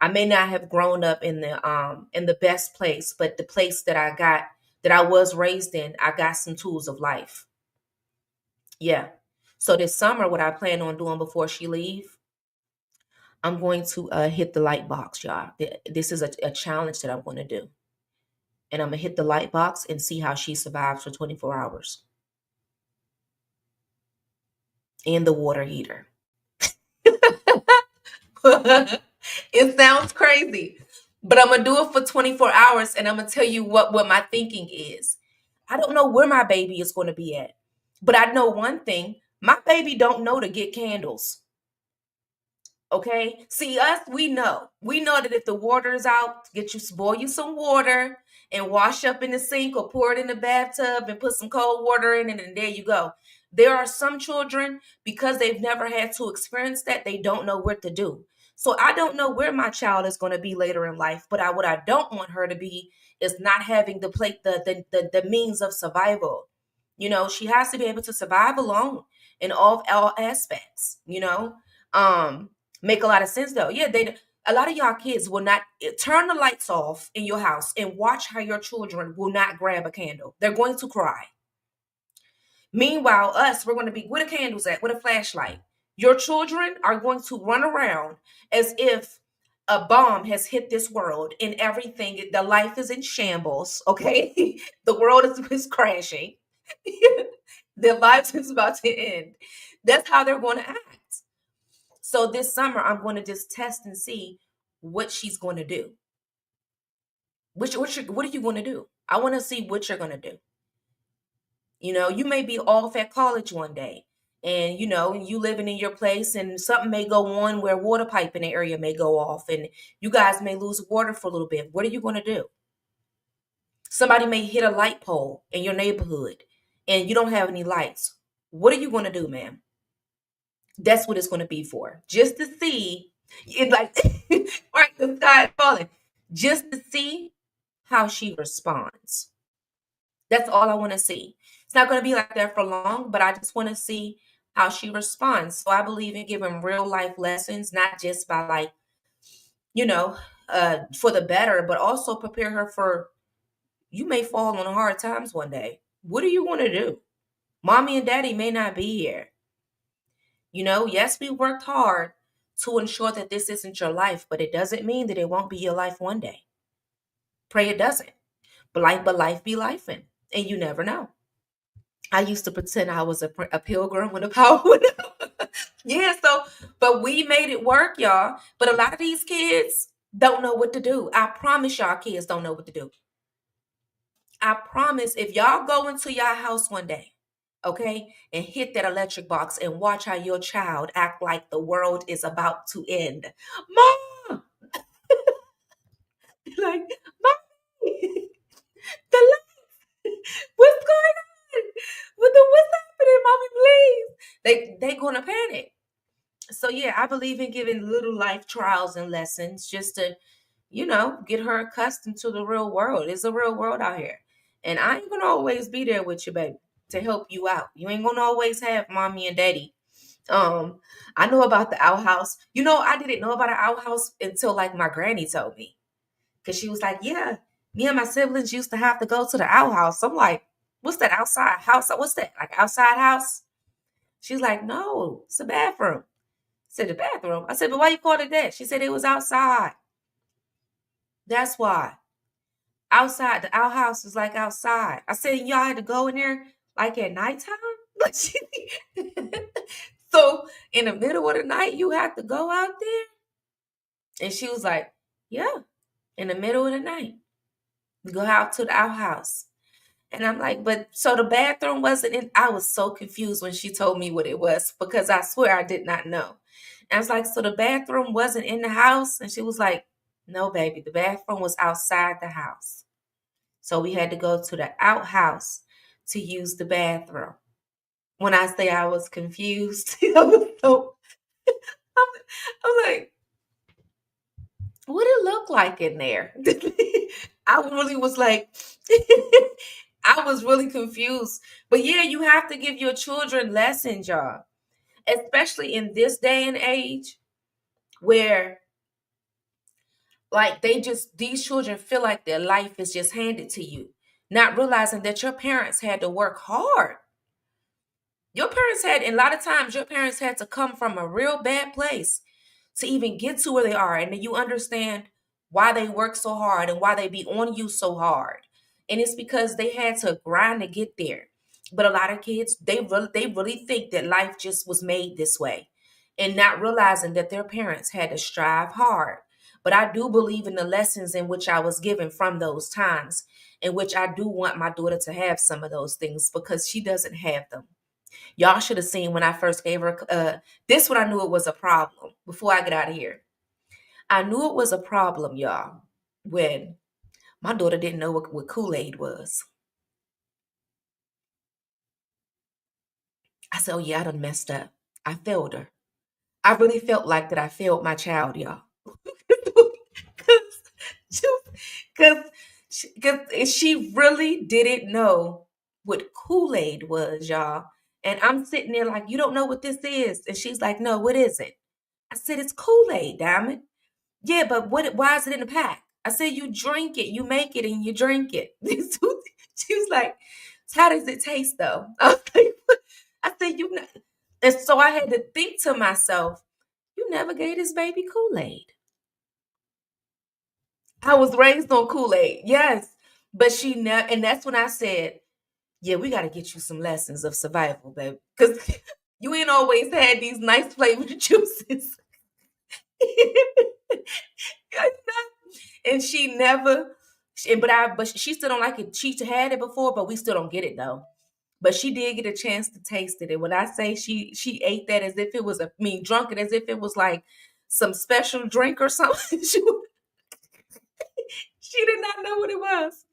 I may not have grown up in the best place, but the place that I was raised in, I got some tools of life. Yeah. So this summer, what I plan on doing before she leave, I'm going to hit the light box, y'all. This is a challenge that I'm going to do. And I'm going to hit the light box and see how she survives for 24 hours. And the water heater. It sounds crazy, but I'm going to do it for 24 hours, and I'm going to tell you what my thinking is. I don't know where my baby is going to be at, but I know one thing. My baby don't know to get candles. Okay. See, us, we know. We know that if the water is out, boil you some water and wash up in the sink or pour it in the bathtub and put some cold water in it, and there you go. There are some children, because they've never had to experience that, they don't know what to do. So I don't know where my child is going to be later in life, but what I don't want her to be is not having the means of survival. She has to be able to survive alone in all aspects. Um, Make a lot of sense though. Yeah, a lot of y'all kids will not turn the lights off in your house and watch how your children will not grab a candle. They're going to cry. Meanwhile, us, we're going to be where the candles at, with a flashlight. Your children are going to run around as if a bomb has hit this world and everything, the life is in shambles. Okay. The world is crashing. Their lives is about to end. That's how they're going to act. So this summer, I'm going to just test and see what she's going to do. What are you going to do? I want to see what you're going to do. You may be off at college one day, and you living in your place, and something may go on where water pipe in the area may go off, and you guys may lose water for a little bit. What are you going to do? Somebody may hit a light pole in your neighborhood, and you don't have any lights. What are you going to do, ma'am? That's what it's going to be for. Just to see, it's like, right, the sky is falling. Just to see how she responds. That's all I want to see. It's not going to be like that for long, but I just want to see how she responds. So I believe in giving real life lessons, not just by you know, for the better, but also prepare her for, you may fall on hard times one day. What are you going to do? Mommy and daddy may not be here. Yes, we worked hard to ensure that this isn't your life, but it doesn't mean that it won't be your life one day. Pray it doesn't. But life be lifing, and you never know. I used to pretend I was a pilgrim when the power went out. Yeah, but we made it work, y'all. But a lot of these kids don't know what to do. I promise y'all kids don't know what to do. I promise, if y'all go into your house one day, okay, and hit that electric box and watch how your child act like the world is about to end. Mom! Like, Mommy! The light! What's going on? What's happening, Mommy, please? They gonna panic. So yeah, I believe in giving little life trials and lessons just to, get her accustomed to the real world. It's a real world out here. And I ain't gonna always be there with you, baby. to help you out. You ain't gonna always have mommy and daddy. Um, I know about the outhouse. I didn't know about an outhouse until like my granny told me. Cause she was like, yeah, me and my siblings used to have to go to the outhouse. I'm like, what's that outside house? What's that? Like outside house? She's like, no, it's a bathroom. I said, the bathroom? I said, but why you called it that? She said it was outside. That's why. Outside, the outhouse is like outside. I said, y'all had to go in there like at nighttime? So in the middle of the night, you have to go out there? And she was like, yeah, in the middle of the night. We go out to the outhouse. And I'm like, but so the bathroom wasn't in. I was so confused when she told me what it was because I swear I did not know. And I was like, so the bathroom wasn't in the house? And she was like, no, baby, the bathroom was outside the house. So we had to go to the outhouse to use the bathroom. When I say I was confused, I'm like, what it look like in there? I really was like, I was really confused. But yeah, you have to give your children lessons, y'all. Especially in this day and age where like these children feel like their life is just handed to you, not realizing that your parents had to work hard. Your parents had, and a lot of times your parents had to come from a real bad place to even get to where they are. And then you understand why they work so hard and why they be on you so hard. And it's because they had to grind to get there. But a lot of kids, they really think that life just was made this way and not realizing that their parents had to strive hard. But I do believe in the lessons in which I was given from those times, in which I do want my daughter to have some of those things because she doesn't have them. Y'all should have seen when I first gave her this when I knew it was a problem before I get out of here. I knew it was a problem, y'all, when my daughter didn't know what Kool-Aid was. I said, oh yeah, I done messed up. I failed her. I really felt like that I failed my child, y'all. Because she really didn't know what Kool-Aid was, y'all. And I'm sitting there like, you don't know what this is. And she's like, no, what is it? I said, it's Kool-Aid, damn it. Yeah, but why is it in the pack? I said, you drink it, you make it, and you drink it. She was like, so how does it taste though? I was like, what? I said, you know. And so I had to think to myself, you never gave this baby Kool-Aid. I was raised on Kool-Aid, yes. But she never, and that's when I said, yeah, we got to get you some lessons of survival, baby. Because you ain't always had these nice flavored juices. And she never, but she still don't like it. She had it before, but we still don't get it though. But she did get a chance to taste it. And when I say she ate that as if it was drunk it as if it was like some special drink or something. She did not know what it was.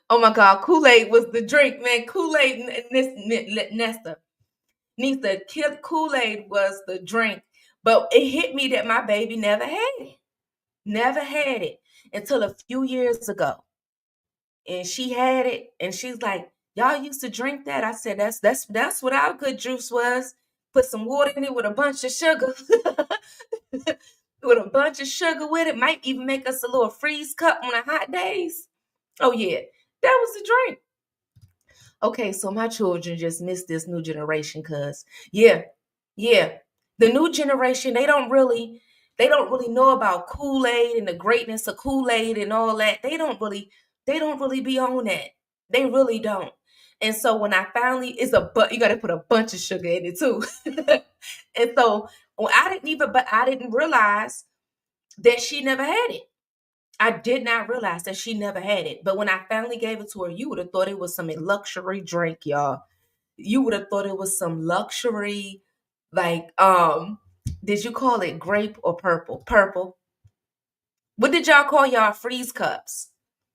Oh my God, Kool-Aid was the drink, man. Kool-Aid, Nesta. Nista, Kool-Aid was the drink. But it hit me that my baby never had it. Never had it until a few years ago. And she had it, and she's like, y'all used to drink that? I said, that's what our good juice was. Put some water in it with a bunch of sugar. With a bunch of sugar with it. Might even make us a little freeze cup on the hot days. Oh yeah, that was the drink. Okay, so my children just missed this new generation, cuz yeah, yeah. The new generation, they don't really know about Kool-Aid and the greatness of Kool-Aid and all that. They don't really be on that. They really don't. And so when I finally you gotta put a bunch of sugar in it too. And so I didn't realize that she never had it. I did not realize that she never had it. But when I finally gave it to her, you would have thought it was some luxury drink, y'all. You would have thought it was some luxury, like, did you call it grape or purple? Purple. What did y'all call y'all freeze cups?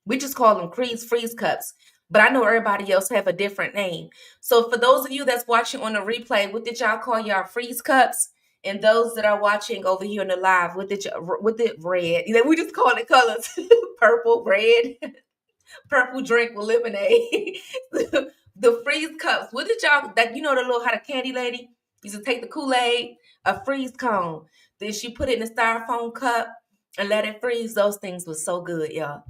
We just call them freeze cups. But I know everybody else have a different name. So for those of you that's watching on the replay, what did y'all call y'all freeze cups? And those that are watching over here in the live, what did red? We just call it colors. Purple, red. Purple drink with lemonade. The freeze cups. What did y'all that you know the little how the candy lady used to take the Kool-Aid, a freeze cone. Then she put it in a styrofoam cup and let it freeze. Those things was so good, y'all.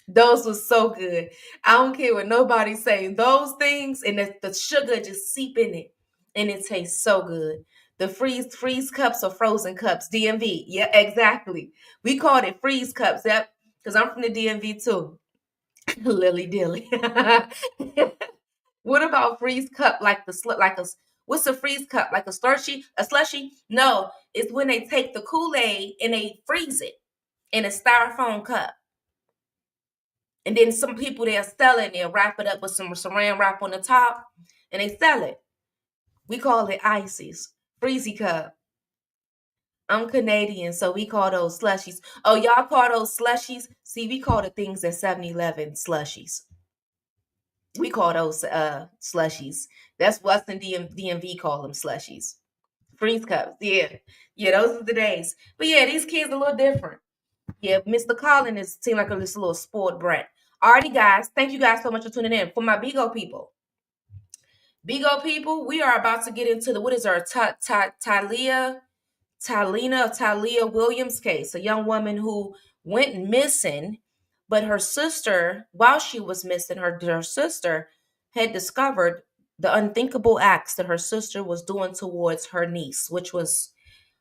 Those was so good. I don't care what nobody's saying. Those things and the sugar just seep in it, and it tastes so good. The freeze cups or frozen cups, DMV. Yeah, exactly. We called it freeze cups. Yep, because I'm from the DMV too. Lily dilly. What about freeze cup like like a what's a freeze cup like a slushy? A slushy? No, it's when they take the Kool Aid and they freeze it in a styrofoam cup. And then some people they'll sell it and they'll wrap it up with some saran wrap on the top and they sell it. We call it ices. Freezy cup. I'm Canadian, so we call those slushies. Oh, y'all call those slushies? See, we call the things at 7-Eleven slushies. We call those slushies. That's what's in DMV call them slushies. Freeze cups. Yeah. Yeah, those are the days. But yeah, these kids are a little different. Yeah, Mr. Collin is seem like this little sport brat. Alrighty, guys. Thank you guys so much for tuning in. For my Bigo people. Bigo people, we are about to get into the what is our Talia Williams case, a young woman who went missing, but her sister, while she was missing, her sister had discovered the unthinkable acts that her sister was doing towards her niece, which was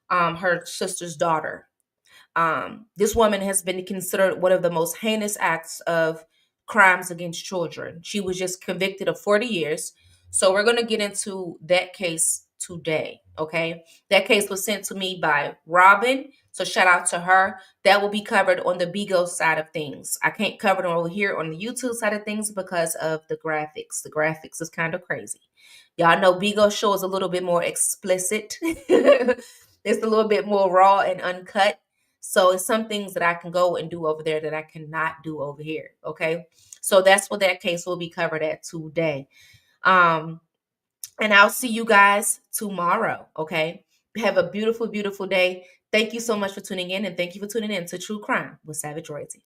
her sister's daughter. This woman has been considered one of the most heinous acts of crimes against children. She was just convicted of 40 years. So we're going to get into that case today. Okay. That case was sent to me by Robin. So shout out to her. That will be covered on the Bigo side of things. I can't cover it over here on the YouTube side of things because of the graphics. The graphics is kind of crazy. Y'all know Bigo show is a little bit more explicit. It's a little bit more raw and uncut. So it's some things that I can go and do over there that I cannot do over here. Okay. So that's what that case will be covered at today. And I'll see you guys tomorrow. Okay. Have a beautiful, beautiful day. Thank you so much for tuning in, and thank you for tuning in to True Crime with Savage Royalty.